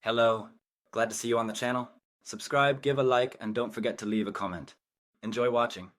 Hello, glad to see you on the channel. Subscribe, give a like, and don't forget to leave a comment. Enjoy watching.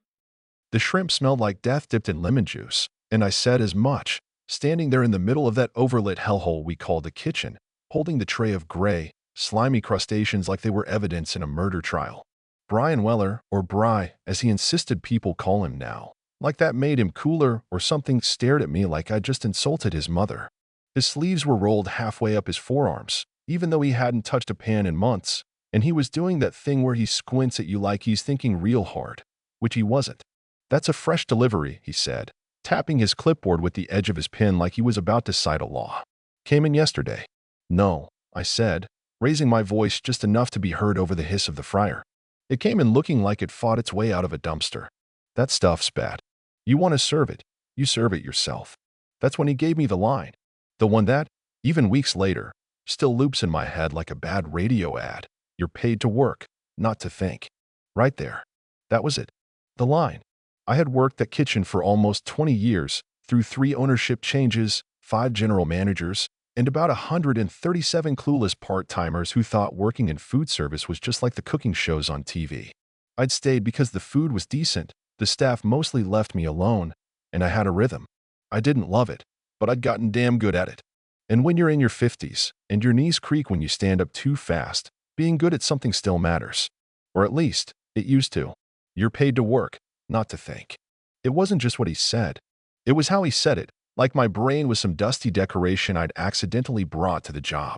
The shrimp smelled like death dipped in lemon juice, and I said as much, standing there in the middle of that overlit hellhole we called the kitchen, holding the tray of gray, slimy crustaceans like they were evidence in a murder trial. Brian Weller, or Bry, as he insisted people call him now, like that made him cooler or something, stared at me like I'd just insulted his mother. His sleeves were rolled halfway up his forearms, even though he hadn't touched a pan in months, and he was doing that thing where he squints at you like he's thinking real hard, which he wasn't. "That's a fresh delivery," he said, tapping his clipboard with the edge of his pen like he was about to cite a law. "Came in yesterday." "No," I said, raising my voice just enough to be heard over the hiss of the fryer. "It came in looking like it fought its way out of a dumpster. That stuff's bad. You want to serve it, you serve it yourself." That's when he gave me the line. The one that, even weeks later, still loops in my head like a bad radio ad. "You're paid to work, not to think." Right there. That was it. The line. I had worked that kitchen for almost 20 years, through 3 ownership changes, 5 general managers, and about 137 clueless part-timers who thought working in food service was just like the cooking shows on TV. I'd stayed because the food was decent, the staff mostly left me alone, and I had a rhythm. I didn't love it, but I'd gotten damn good at it. And when you're in your 50s, and your knees creak when you stand up too fast, being good at something still matters. Or at least, it used to. You're paid to work, not to think. It wasn't just what he said. It was how he said it, like my brain was some dusty decoration I'd accidentally brought to the job.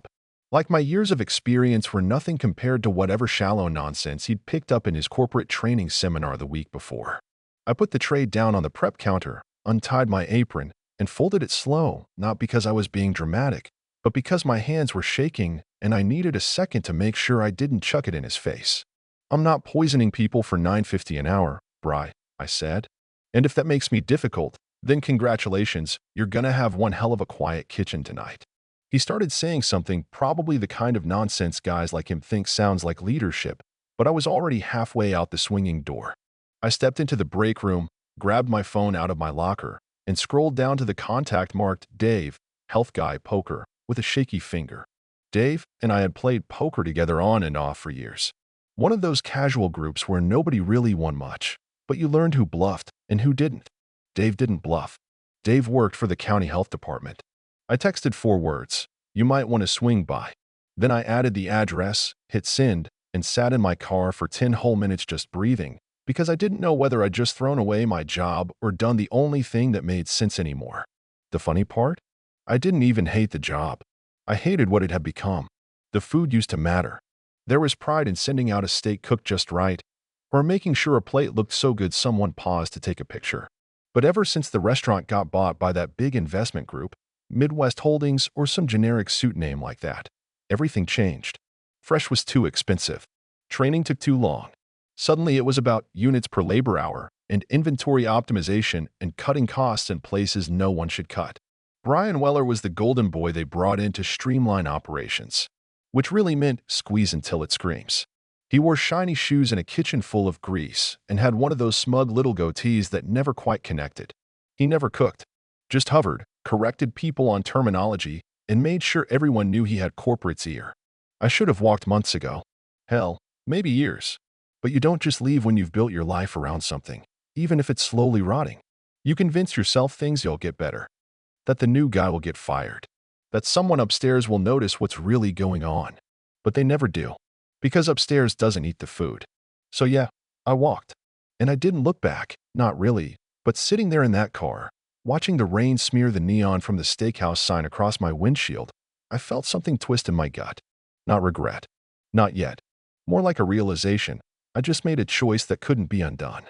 Like my years of experience were nothing compared to whatever shallow nonsense he'd picked up in his corporate training seminar the week before. I put the tray down on the prep counter, untied my apron, and folded it slow, not because I was being dramatic, but because my hands were shaking and I needed a second to make sure I didn't chuck it in his face. "I'm not poisoning people for $9.50 an hour, Bry," I said. "And if that makes me difficult, then congratulations, you're gonna have one hell of a quiet kitchen tonight." He started saying something, probably the kind of nonsense guys like him think sounds like leadership, but I was already halfway out the swinging door. I stepped into the break room, grabbed my phone out of my locker, and scrolled down to the contact marked Dave, health guy, poker, with a shaky finger. Dave and I had played poker together on and off for years. One of those casual groups where nobody really won much, but you learned who bluffed and who didn't. Dave didn't bluff. Dave worked for the county health department. I texted 4 words, "You might want to swing by." Then I added the address, hit send, and sat in my car for 10 whole minutes just breathing, because I didn't know whether I'd just thrown away my job or done the only thing that made sense anymore. The funny part? I didn't even hate the job. I hated what it had become. The food used to matter. There was pride in sending out a steak cooked just right, or making sure a plate looked so good someone paused to take a picture. But ever since the restaurant got bought by that big investment group, Midwest Holdings or some generic suit name like that, everything changed. Fresh was too expensive. Training took too long. Suddenly it was about units per labor hour and inventory optimization and cutting costs in places no one should cut. Brian Weller was the golden boy they brought in to streamline operations, which really meant squeeze until it screams. He wore shiny shoes in a kitchen full of grease and had one of those smug little goatees that never quite connected. He never cooked, just hovered, corrected people on terminology, and made sure everyone knew he had corporate's ear. I should have walked months ago. Hell, maybe years. But you don't just leave when you've built your life around something, even if it's slowly rotting. You convince yourself things will get better, that the new guy will get fired, that someone upstairs will notice what's really going on. But they never do, because upstairs doesn't eat the food. So yeah, I walked. And I didn't look back, not really, but sitting there in that car, watching the rain smear the neon from the steakhouse sign across my windshield, I felt something twist in my gut. Not regret. Not yet. More like a realization. I just made a choice that couldn't be undone.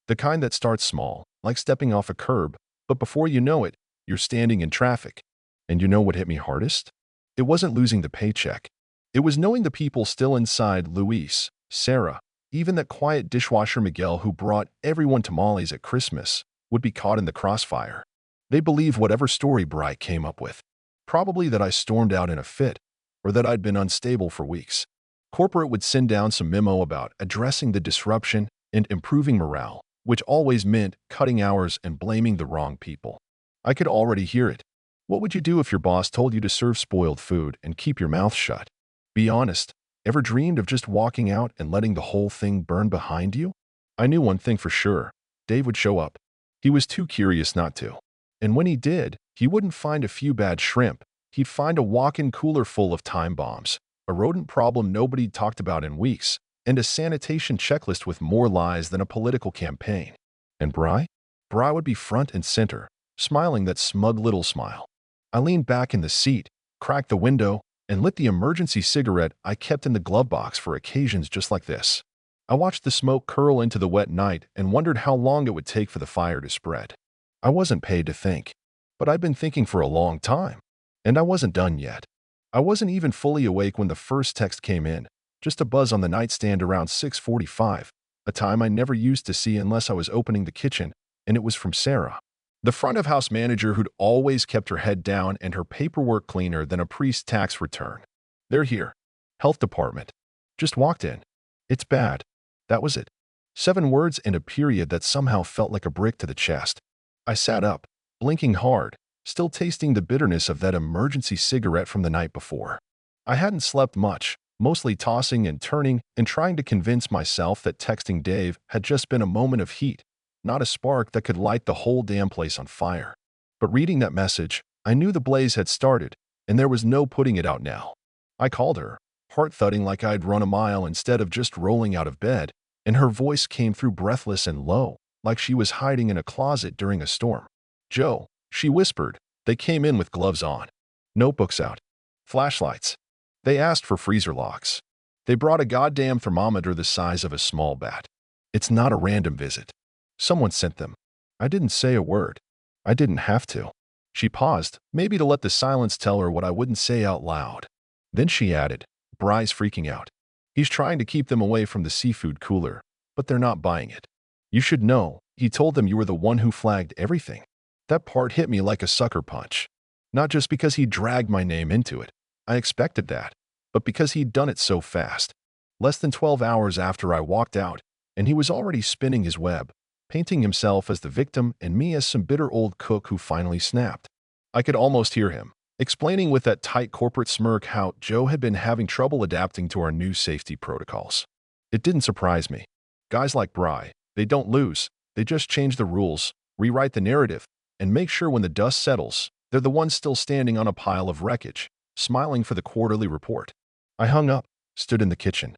The kind that starts small, like stepping off a curb, but before you know it, you're standing in traffic. And you know what hit me hardest? It wasn't losing the paycheck. It was knowing the people still inside, Luis, Sarah, even that quiet dishwasher Miguel who brought everyone tamales at Christmas, would be caught in the crossfire. They believed whatever story Bright came up with. Probably that I stormed out in a fit, or that I'd been unstable for weeks. Corporate would send down some memo about addressing the disruption and improving morale, which always meant cutting hours and blaming the wrong people. I could already hear it. What would you do if your boss told you to serve spoiled food and keep your mouth shut? Be honest, ever dreamed of just walking out and letting the whole thing burn behind you? I knew one thing for sure. Dave would show up. He was too curious not to. And when he did, he wouldn't find a few bad shrimp. He'd find a walk-in cooler full of time bombs, a rodent problem nobody'd talked about in weeks, and a sanitation checklist with more lies than a political campaign. And Bri? Bri would be front and center, smiling that smug little smile. I leaned back in the seat, cracked the window, and lit the emergency cigarette I kept in the glove box for occasions just like this. I watched the smoke curl into the wet night and wondered how long it would take for the fire to spread. I wasn't paid to think, but I'd been thinking for a long time, and I wasn't done yet. I wasn't even fully awake when the first text came in, just a buzz on the nightstand around 6:45, a time I never used to see unless I was opening the kitchen, and it was from Sarah, the front-of-house manager who'd always kept her head down and her paperwork cleaner than a priest's tax return. "They're here. Health department. Just walked in. It's bad." That was it. 7 words and a period that somehow felt like a brick to the chest. I sat up, blinking hard, still tasting the bitterness of that emergency cigarette from the night before. I hadn't slept much, mostly tossing and turning and trying to convince myself that texting Dave had just been a moment of heat, not a spark that could light the whole damn place on fire. But reading that message, I knew the blaze had started, and there was no putting it out now. I called her, heart thudding like I'd run a mile instead of just rolling out of bed, and her voice came through breathless and low, like she was hiding in a closet during a storm. "Joe," she whispered. They came in with gloves on, notebooks out, flashlights. They asked for freezer locks. They brought a goddamn thermometer the size of a small bat. It's not a random visit. Someone sent them. I didn't say a word. I didn't have to. She paused, maybe to let the silence tell her what I wouldn't say out loud. Then she added, "Bry's freaking out. He's trying to keep them away from the seafood cooler, but they're not buying it. You should know, he told them you were the one who flagged everything." That part hit me like a sucker punch. Not just because he dragged my name into it. I expected that. But because he'd done it so fast. Less than 12 hours after I walked out, and he was already spinning his web, painting himself as the victim and me as some bitter old cook who finally snapped. I could almost hear him, explaining with that tight corporate smirk how Joe had been having trouble adapting to our new safety protocols. It didn't surprise me. Guys like Bry, they don't lose. They just change the rules, rewrite the narrative, and make sure when the dust settles, they're the ones still standing on a pile of wreckage, smiling for the quarterly report. I hung up, stood in the kitchen,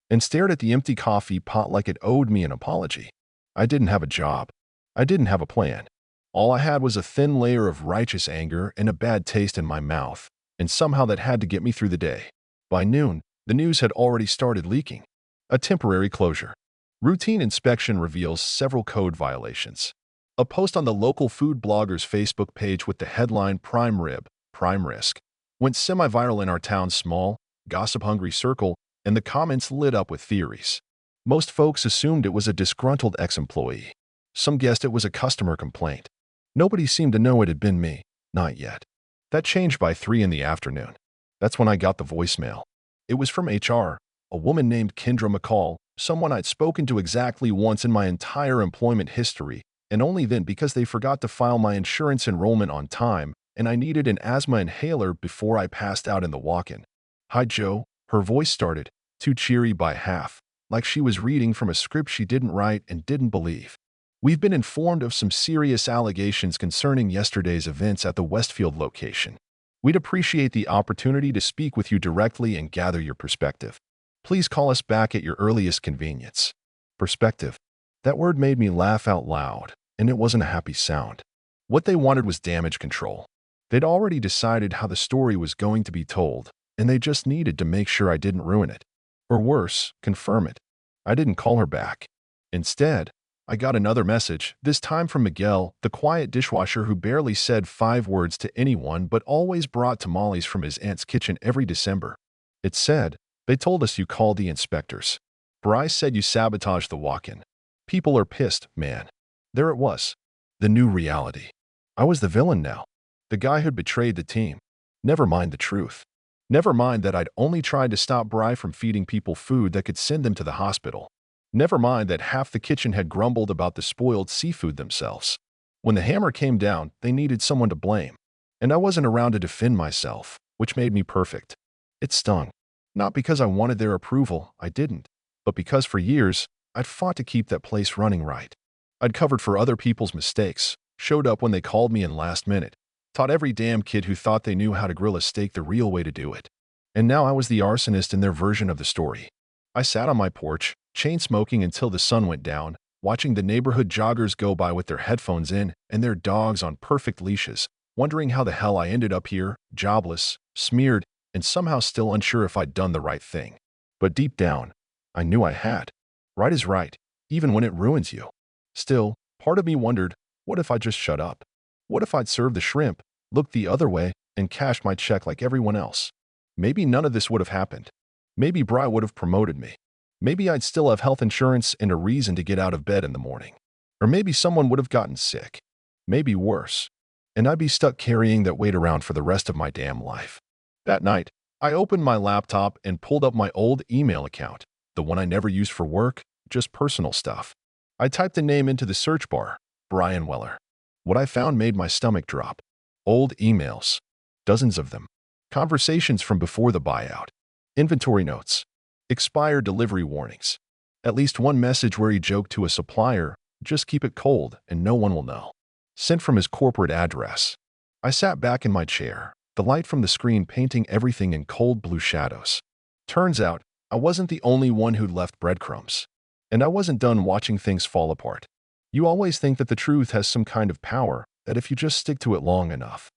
and stared at the empty coffee pot like it owed me an apology. I didn't have a job. I didn't have a plan. All I had was a thin layer of righteous anger and a bad taste in my mouth, and somehow that had to get me through the day. By noon, the news had already started leaking. A temporary closure. Routine inspection reveals several code violations. A post on the local food blogger's Facebook page with the headline "Prime Rib, Prime Risk" went semi-viral in our town's small, gossip-hungry circle, and the comments lit up with theories. Most folks assumed it was a disgruntled ex-employee. Some guessed it was a customer complaint. Nobody seemed to know it had been me. Not yet. That changed by 3 in the afternoon. That's when I got the voicemail. It was from HR, a woman named Kendra McCall, someone I'd spoken to exactly once in my entire employment history, and only then because they forgot to file my insurance enrollment on time, and I needed an asthma inhaler before I passed out in the walk-in. "Hi, Joe," her voice started, too cheery by half, like she was reading from a script she didn't write and didn't believe. "We've been informed of some serious allegations concerning yesterday's events at the Westfield location. We'd appreciate the opportunity to speak with you directly and gather your perspective. Please call us back at your earliest convenience." Perspective. That word made me laugh out loud, and it wasn't a happy sound. What they wanted was damage control. They'd already decided how the story was going to be told, and they just needed to make sure I didn't ruin it. Or worse, confirm it. I didn't call her back. Instead, I got another message, this time from Miguel, the quiet dishwasher who barely said 5 words to anyone but always brought tamales from his aunt's kitchen every December. It said, "They told us you called the inspectors. Bryce said you sabotaged the walk-in. People are pissed, man." There it was. The new reality. I was the villain now. The guy who'd betrayed the team. Never mind the truth. Never mind that I'd only tried to stop Bry from feeding people food that could send them to the hospital. Never mind that half the kitchen had grumbled about the spoiled seafood themselves. When the hammer came down, they needed someone to blame. And I wasn't around to defend myself, which made me perfect. It stung. Not because I wanted their approval, I didn't, but because for years, I'd fought to keep that place running right. I'd covered for other people's mistakes, showed up when they called me in last minute, taught every damn kid who thought they knew how to grill a steak the real way to do it. And now I was the arsonist in their version of the story. I sat on my porch, chain smoking until the sun went down, watching the neighborhood joggers go by with their headphones in and their dogs on perfect leashes, wondering how the hell I ended up here, jobless, smeared, and somehow still unsure if I'd done the right thing. But deep down, I knew I had. Right is right, even when it ruins you. Still, part of me wondered, what if I just shut up? What if I'd served the shrimp, looked the other way, and cashed my check like everyone else? Maybe none of this would have happened. Maybe Bry would have promoted me. Maybe I'd still have health insurance and a reason to get out of bed in the morning. Or maybe someone would have gotten sick. Maybe worse. And I'd be stuck carrying that weight around for the rest of my damn life. That night, I opened my laptop and pulled up my old email account, the one I never used for work, just personal stuff. I typed the name into the search bar, Brian Weller. What I found made my stomach drop. Old emails. Dozens of them. Conversations from before the buyout. Inventory notes. Expired delivery warnings. At least one message where he joked to a supplier, just keep it cold and no one will know. Sent from his corporate address. I sat back in my chair, the light from the screen painting everything in cold blue shadows. Turns out, I wasn't the only one who'd left breadcrumbs. And I wasn't done watching things fall apart. You always think that the truth has some kind of power, that if you just stick to it long enough,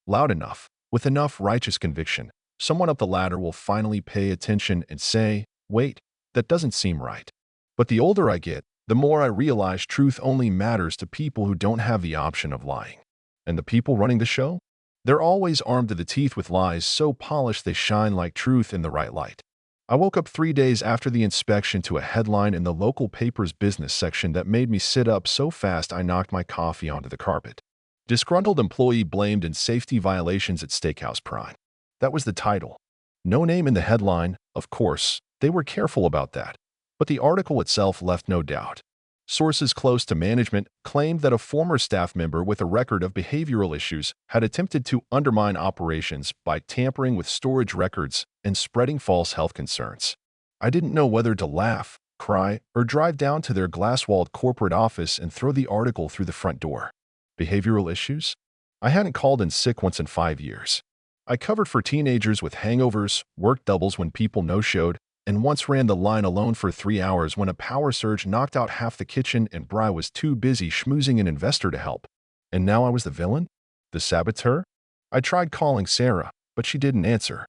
loud enough, with enough righteous conviction, someone up the ladder will finally pay attention and say, wait, that doesn't seem right. But the older I get, the more I realize truth only matters to people who don't have the option of lying. And the people running the show? They're always armed to the teeth with lies so polished they shine like truth in the right light. I woke up 3 days after the inspection to a headline in the local paper's business section that made me sit up so fast I knocked my coffee onto the carpet. Disgruntled employee blamed in safety violations at Steakhouse Prime. That was the title. No name in the headline, of course. They were careful about that. But the article itself left no doubt. Sources close to management claimed that a former staff member with a record of behavioral issues had attempted to undermine operations by tampering with storage records and spreading false health concerns. I didn't know whether to laugh, cry, or drive down to their glass-walled corporate office and throw the article through the front door. Behavioral issues? I hadn't called in sick once in 5 years. I covered for teenagers with hangovers, worked doubles when people no-showed, and once ran the line alone for 3 hours when a power surge knocked out half the kitchen and Bry was too busy schmoozing an investor to help. And now I was the villain? The saboteur? I tried calling Sarah, but she didn't answer.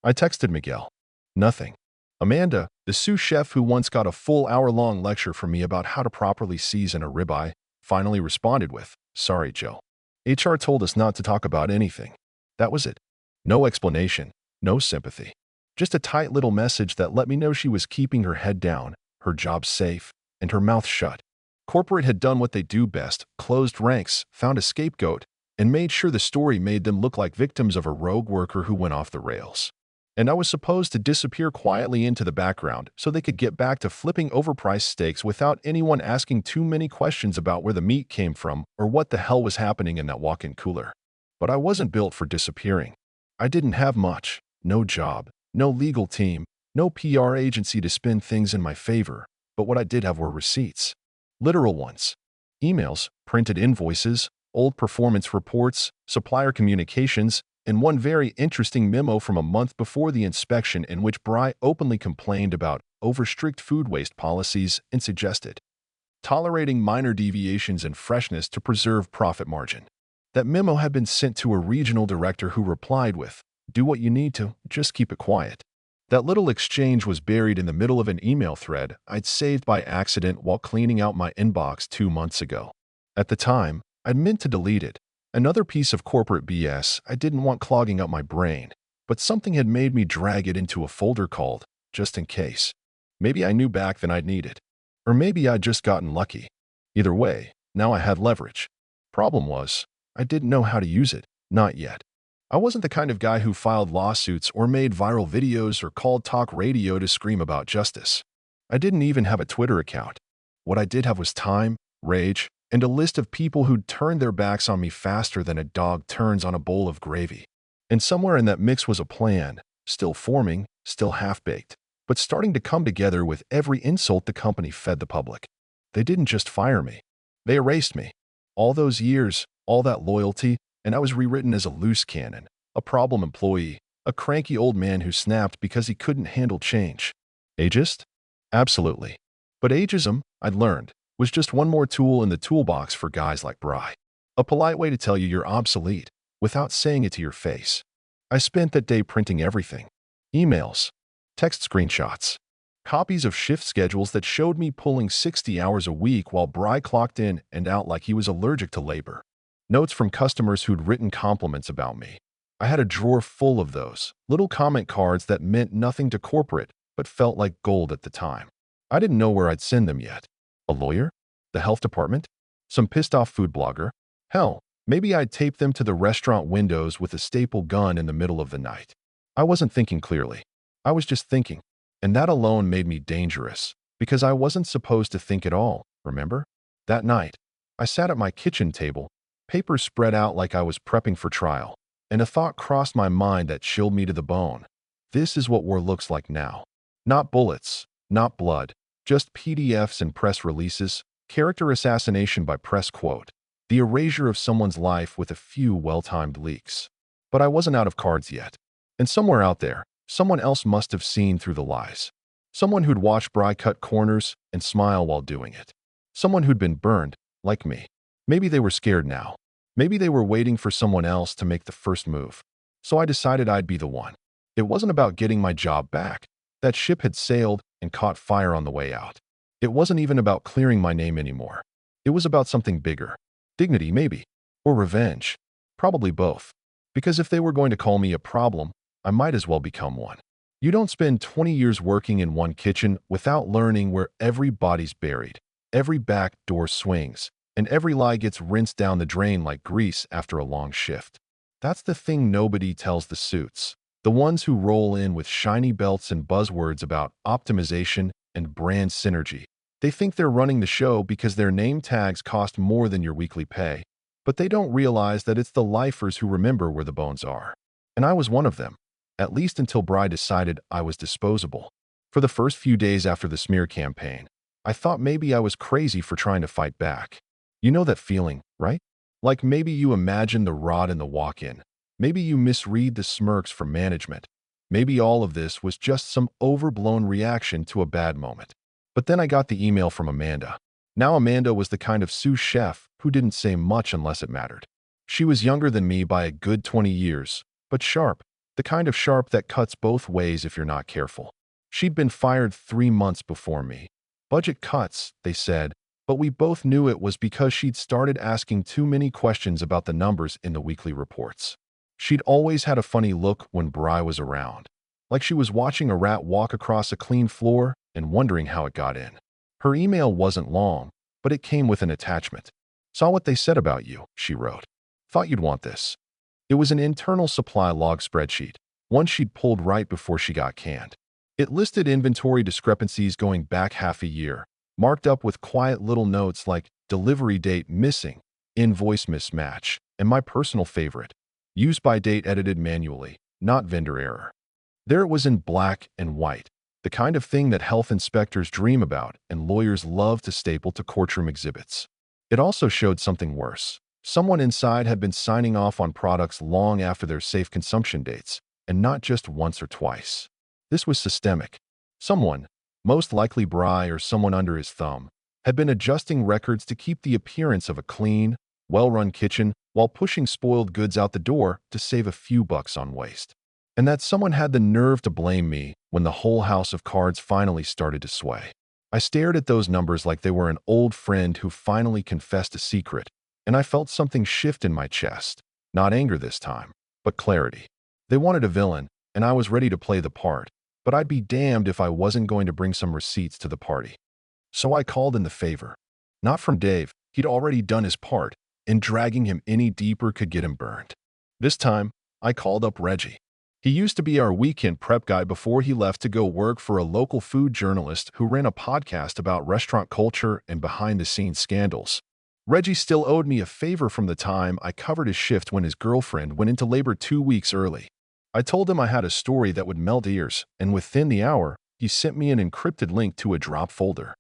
I texted Miguel. Nothing. Amanda, the sous chef who once got a full hour-long lecture from me about how to properly season a ribeye, finally responded with, "Sorry, Joe. HR told us not to talk about anything." That was it. No explanation, no sympathy. Just a tight little message that let me know she was keeping her head down, her job safe, and her mouth shut. Corporate had done what they do best, closed ranks, found a scapegoat, and made sure the story made them look like victims of a rogue worker who went off the rails. And I was supposed to disappear quietly into the background so they could get back to flipping overpriced steaks without anyone asking too many questions about where the meat came from or what the hell was happening in that walk-in cooler. But I wasn't built for disappearing. I didn't have much, no job, no legal team, no PR agency to spin things in my favor, but what I did have were receipts. Literal ones. Emails, printed invoices, old performance reports, supplier communications, and one very interesting memo from a month before the inspection in which Bry openly complained about over-strict food waste policies and suggested tolerating minor deviations in freshness to preserve profit margin. That memo had been sent to a regional director who replied with, "Do what you need to, just keep it quiet." That little exchange was buried in the middle of an email thread I'd saved by accident while cleaning out my inbox 2 months ago. At the time, I'd meant to delete it. Another piece of corporate BS I didn't want clogging up my brain, but something had made me drag it into a folder called, just in case. Maybe I knew back then I'd need it. Or maybe I'd just gotten lucky. Either way, now I had leverage. Problem was, I didn't know how to use it, not yet. I wasn't the kind of guy who filed lawsuits or made viral videos or called talk radio to scream about justice. I didn't even have a Twitter account. What I did have was time, rage, and a list of people who'd turned their backs on me faster than a dog turns on a bowl of gravy. And somewhere in that mix was a plan, still forming, still half-baked, but starting to come together with every insult the company fed the public. They didn't just fire me. They erased me. All those years, all that loyalty, and I was rewritten as a loose cannon, a problem employee, a cranky old man who snapped because he couldn't handle change. Ageist? Absolutely. But ageism, I'd learned, was just one more tool in the toolbox for guys like Bry. A polite way to tell you you're obsolete, without saying it to your face. I spent that day printing everything. Emails, text screenshots, copies of shift schedules that showed me pulling 60 hours a week while Bry clocked in and out like he was allergic to labor. Notes from customers who'd written compliments about me. I had a drawer full of those, little comment cards that meant nothing to corporate but felt like gold at the time. I didn't know where I'd send them yet. A lawyer? The health department? Some pissed-off food blogger? Hell, maybe I'd tape them to the restaurant windows with a staple gun in the middle of the night. I wasn't thinking clearly. I was just thinking. And that alone made me dangerous, because I wasn't supposed to think at all, remember? That night, I sat at my kitchen table, papers spread out like I was prepping for trial, and a thought crossed my mind that chilled me to the bone. This is what war looks like now. Not bullets, not blood, just PDFs and press releases, character assassination by press quote, the erasure of someone's life with a few well-timed leaks. But I wasn't out of cards yet. And somewhere out there, someone else must have seen through the lies. Someone who'd watched Bry cut corners and smile while doing it. Someone who'd been burned, like me. Maybe they were scared now. Maybe they were waiting for someone else to make the first move. So I decided I'd be the one. It wasn't about getting my job back. That ship had sailed and caught fire on the way out. It wasn't even about clearing my name anymore. It was about something bigger. Dignity, maybe. Or revenge. Probably both. Because if they were going to call me a problem, I might as well become one. You don't spend 20 years working in one kitchen without learning where every body's buried, every back door swings, and every lie gets rinsed down the drain like grease after a long shift. That's the thing nobody tells the suits. The ones who roll in with shiny belts and buzzwords about optimization and brand synergy. They think they're running the show because their name tags cost more than your weekly pay. But they don't realize that it's the lifers who remember where the bones are. And I was one of them. At least until Bry decided I was disposable. For the first few days after the smear campaign, I thought maybe I was crazy for trying to fight back. You know that feeling, right? Like maybe you imagine the rod in the walk-in. Maybe you misread the smirks from management. Maybe all of this was just some overblown reaction to a bad moment. But then I got the email from Amanda. Now Amanda was the kind of sous chef who didn't say much unless it mattered. She was younger than me by a good 20 years, but sharp. The kind of sharp that cuts both ways if you're not careful. She'd been fired 3 months before me. Budget cuts, they said, but we both knew it was because she'd started asking too many questions about the numbers in the weekly reports. She'd always had a funny look when Bry was around, like she was watching a rat walk across a clean floor and wondering how it got in. Her email wasn't long, but it came with an attachment. Saw what they said about you, she wrote. Thought you'd want this. It was an internal supply log spreadsheet, one she'd pulled right before she got canned. It listed inventory discrepancies going back half a year, marked up with quiet little notes like delivery date missing, invoice mismatch, and my personal favorite, use by date edited manually, not vendor error. There it was in black and white, the kind of thing that health inspectors dream about and lawyers love to staple to courtroom exhibits. It also showed something worse. Someone inside had been signing off on products long after their safe consumption dates, and not just once or twice. This was systemic. Someone, most likely Bry or someone under his thumb, had been adjusting records to keep the appearance of a clean, well-run kitchen while pushing spoiled goods out the door to save a few bucks on waste. And that someone had the nerve to blame me when the whole house of cards finally started to sway. I stared at those numbers like they were an old friend who finally confessed a secret, and I felt something shift in my chest. Not anger this time, but clarity. They wanted a villain, and I was ready to play the part, but I'd be damned if I wasn't going to bring some receipts to the party. So I called in the favor. Not from Dave, he'd already done his part, and dragging him any deeper could get him burned. This time, I called up Reggie. He used to be our weekend prep guy before he left to go work for a local food journalist who ran a podcast about restaurant culture and behind-the-scenes scandals. Reggie still owed me a favor from the time I covered his shift when his girlfriend went into labor 2 weeks early. I told him I had a story that would melt ears, and within the hour, he sent me an encrypted link to a drop folder.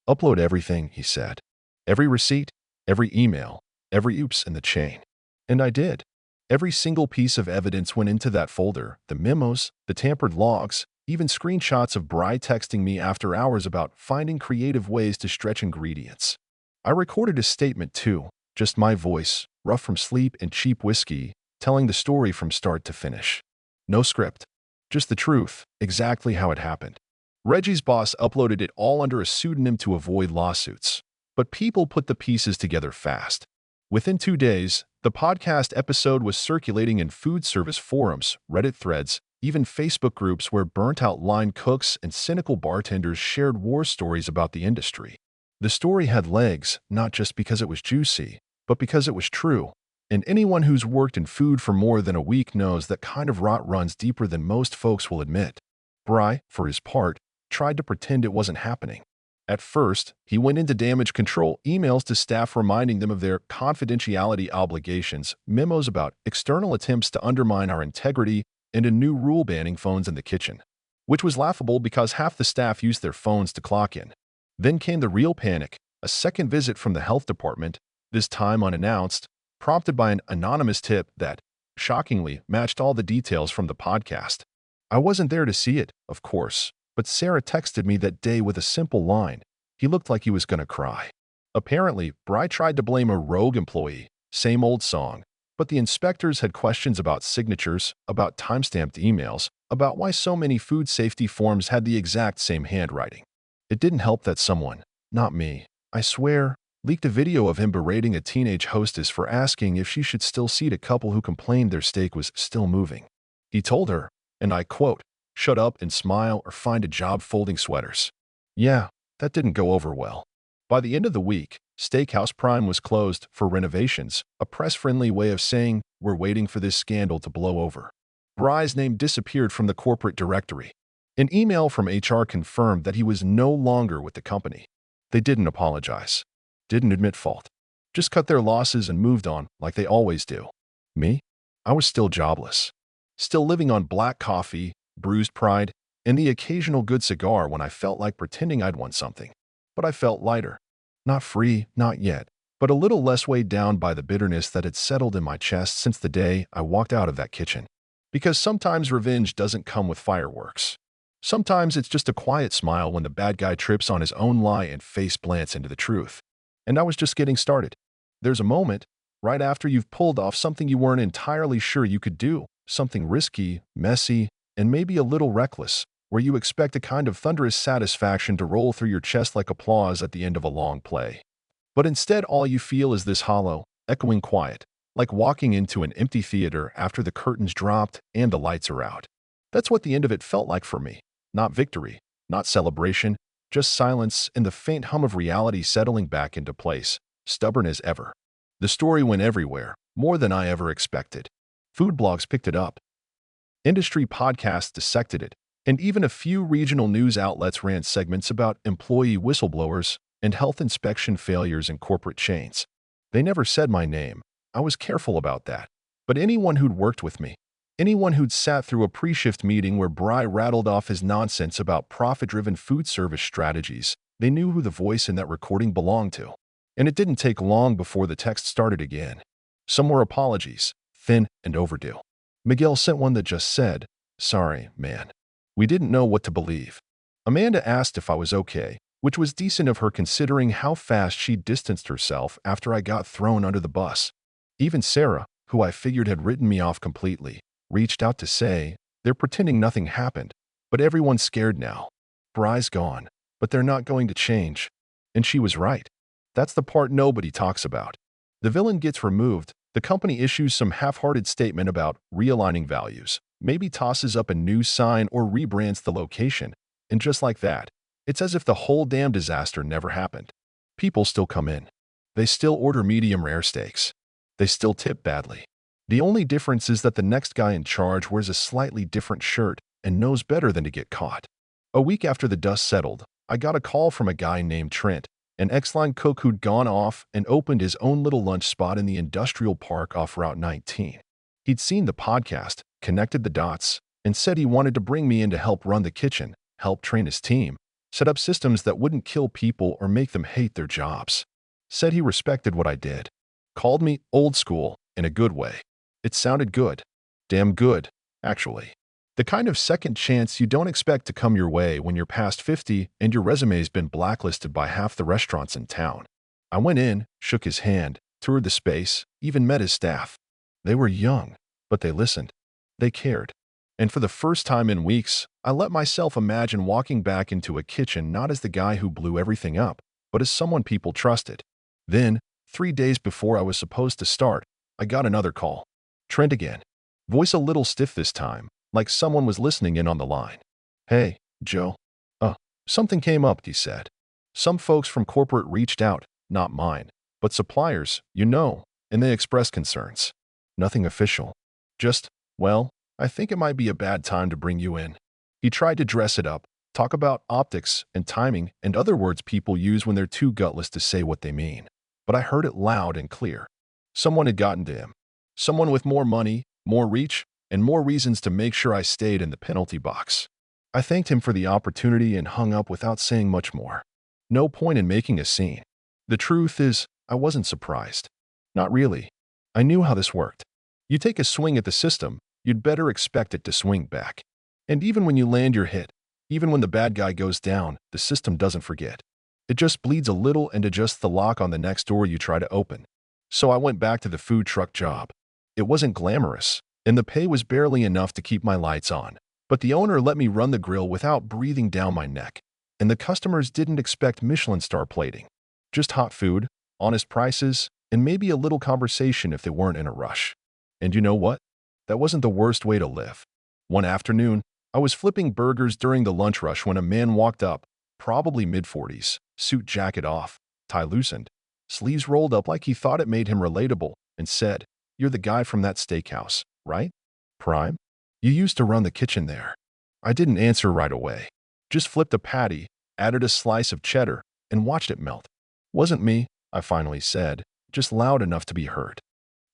Upload everything, he said. Every receipt, every email, every oops in the chain. And I did. Every single piece of evidence went into that folder, the memos, the tampered logs, even screenshots of Bry texting me after hours about finding creative ways to stretch ingredients. I recorded a statement too, just my voice, rough from sleep and cheap whiskey, telling the story from start to finish. No script, just the truth, exactly how it happened. Reggie's boss uploaded it all under a pseudonym to avoid lawsuits, but people put the pieces together fast. Within 2 days, the podcast episode was circulating in food service forums, Reddit threads, even Facebook groups where burnt-out line cooks and cynical bartenders shared war stories about the industry. The story had legs, not just because it was juicy, but because it was true. And anyone who's worked in food for more than a week knows that kind of rot runs deeper than most folks will admit. Bry, for his part, tried to pretend it wasn't happening. At first, he went into damage control emails to staff reminding them of their confidentiality obligations, memos about external attempts to undermine our integrity, and a new rule banning phones in the kitchen, which was laughable because half the staff used their phones to clock in. Then came the real panic, a second visit from the health department, this time unannounced, prompted by an anonymous tip that, shockingly, matched all the details from the podcast. I wasn't there to see it, of course, but Sarah texted me that day with a simple line. He looked like he was going to cry. Apparently, Bry tried to blame a rogue employee, same old song, but the inspectors had questions about signatures, about timestamped emails, about why so many food safety forms had the exact same handwriting. It didn't help that someone, not me, I swear, leaked a video of him berating a teenage hostess for asking if she should still seat a couple who complained their steak was still moving. He told her, and I quote, "Shut up and smile or find a job folding sweaters." Yeah, that didn't go over well. By the end of the week, Steakhouse Prime was closed for renovations, a press-friendly way of saying, we're waiting for this scandal to blow over. Bry's name disappeared from the corporate directory. An email from HR confirmed that he was no longer with the company. They didn't apologize, didn't admit fault, just cut their losses and moved on like they always do. Me? I was still jobless, still living on black coffee, bruised pride, and the occasional good cigar when I felt like pretending I'd won something. But I felt lighter. Not free, not yet, but a little less weighed down by the bitterness that had settled in my chest since the day I walked out of that kitchen. Because sometimes revenge doesn't come with fireworks. Sometimes it's just a quiet smile when the bad guy trips on his own lie and face plants into the truth. And I was just getting started. There's a moment, right after you've pulled off something you weren't entirely sure you could do, something risky, messy, and maybe a little reckless, where you expect a kind of thunderous satisfaction to roll through your chest like applause at the end of a long play. But instead, all you feel is this hollow, echoing quiet, like walking into an empty theater after the curtains dropped and the lights are out. That's what the end of it felt like for me. Not victory, not celebration, just silence and the faint hum of reality settling back into place, stubborn as ever. The story went everywhere, more than I ever expected. Food blogs picked it up. Industry podcasts dissected it, and even a few regional news outlets ran segments about employee whistleblowers and health inspection failures in corporate chains. They never said my name. I was careful about that. But anyone who'd worked with me, anyone who'd sat through a pre-shift meeting where Bry rattled off his nonsense about profit-driven food service strategies, they knew who the voice in that recording belonged to. And it didn't take long before the text started again. Some were apologies, thin and overdue. Miguel sent one that just said, "Sorry, man. We didn't know what to believe." Amanda asked if I was okay, which was decent of her considering how fast she distanced herself after I got thrown under the bus. Even Sarah, who I figured had written me off completely, reached out to say, they're pretending nothing happened, but everyone's scared now. Bry's gone, but they're not going to change. And she was right. That's the part nobody talks about. The villain gets removed, the company issues some half-hearted statement about realigning values, maybe tosses up a new sign or rebrands the location, and just like that, it's as if the whole damn disaster never happened. People still come in. They still order medium rare steaks. They still tip badly. The only difference is that the next guy in charge wears a slightly different shirt and knows better than to get caught. A week after the dust settled, I got a call from a guy named Trent, an ex-line cook who'd gone off and opened his own little lunch spot in the industrial park off Route 19. He'd seen the podcast, connected the dots, and said he wanted to bring me in to help run the kitchen, help train his team, set up systems that wouldn't kill people or make them hate their jobs. Said he respected what I did. Called me old school in a good way. It sounded good. Damn good, actually. The kind of second chance you don't expect to come your way when you're past 50 and your resume's been blacklisted by half the restaurants in town. I went in, shook his hand, toured the space, even met his staff. They were young, but they listened. They cared. And for the first time in weeks, I let myself imagine walking back into a kitchen not as the guy who blew everything up, but as someone people trusted. Then, 3 days before I was supposed to start, I got another call. Trent again. Voice a little stiff this time, like someone was listening in on the line. Hey, Joe. Something came up, he said. Some folks from corporate reached out, not mine, but suppliers, and they expressed concerns. Nothing official. Just, well, I think it might be a bad time to bring you in. He tried to dress it up, talk about optics and timing and other words people use when they're too gutless to say what they mean. But I heard it loud and clear. Someone had gotten to him. Someone with more money, more reach, and more reasons to make sure I stayed in the penalty box. I thanked him for the opportunity and hung up without saying much more. No point in making a scene. The truth is, I wasn't surprised. Not really. I knew how this worked. You take a swing at the system, you'd better expect it to swing back. And even when you land your hit, even when the bad guy goes down, the system doesn't forget. It just bleeds a little and adjusts the lock on the next door you try to open. So I went back to the food truck job. It wasn't glamorous, and the pay was barely enough to keep my lights on. But the owner let me run the grill without breathing down my neck. And the customers didn't expect Michelin star plating. Just hot food, honest prices, and maybe a little conversation if they weren't in a rush. And you know what? That wasn't the worst way to live. One afternoon, I was flipping burgers during the lunch rush when a man walked up, probably mid-40s, suit jacket off, tie loosened, sleeves rolled up like he thought it made him relatable, and said, "You're the guy from that steakhouse, right? Prime? You used to run the kitchen there." I didn't answer right away. Just flipped a patty, added a slice of cheddar, and watched it melt. "Wasn't me," I finally said, just loud enough to be heard.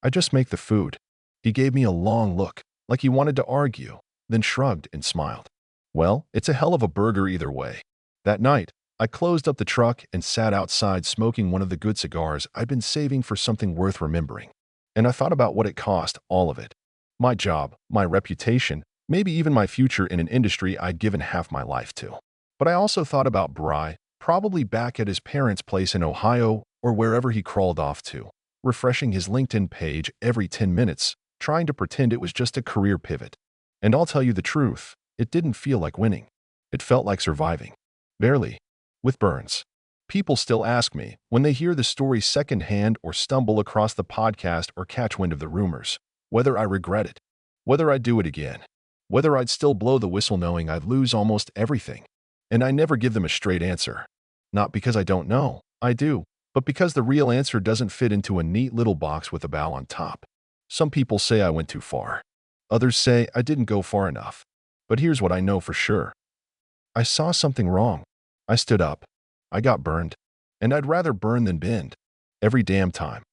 "I just make the food." He gave me a long look, like he wanted to argue, then shrugged and smiled. Well, it's a hell of a burger either way. That night, I closed up the truck and sat outside smoking one of the good cigars I'd been saving for something worth remembering. And I thought about what it cost, all of it. My job, my reputation, maybe even my future in an industry I'd given half my life to. But I also thought about Bry, probably back at his parents' place in Ohio or wherever he crawled off to, refreshing his LinkedIn page every 10 minutes, trying to pretend it was just a career pivot. And I'll tell you the truth, it didn't feel like winning. It felt like surviving. Barely. With Burns. People still ask me, when they hear the story secondhand or stumble across the podcast or catch wind of the rumors, whether I regret it, whether I'd do it again, whether I'd still blow the whistle knowing I'd lose almost everything. And I never give them a straight answer. Not because I don't know, I do, but because the real answer doesn't fit into a neat little box with a bow on top. Some people say I went too far. Others say I didn't go far enough. But here's what I know for sure. I saw something wrong. I stood up. I got burned. And I'd rather burn than bend. Every damn time.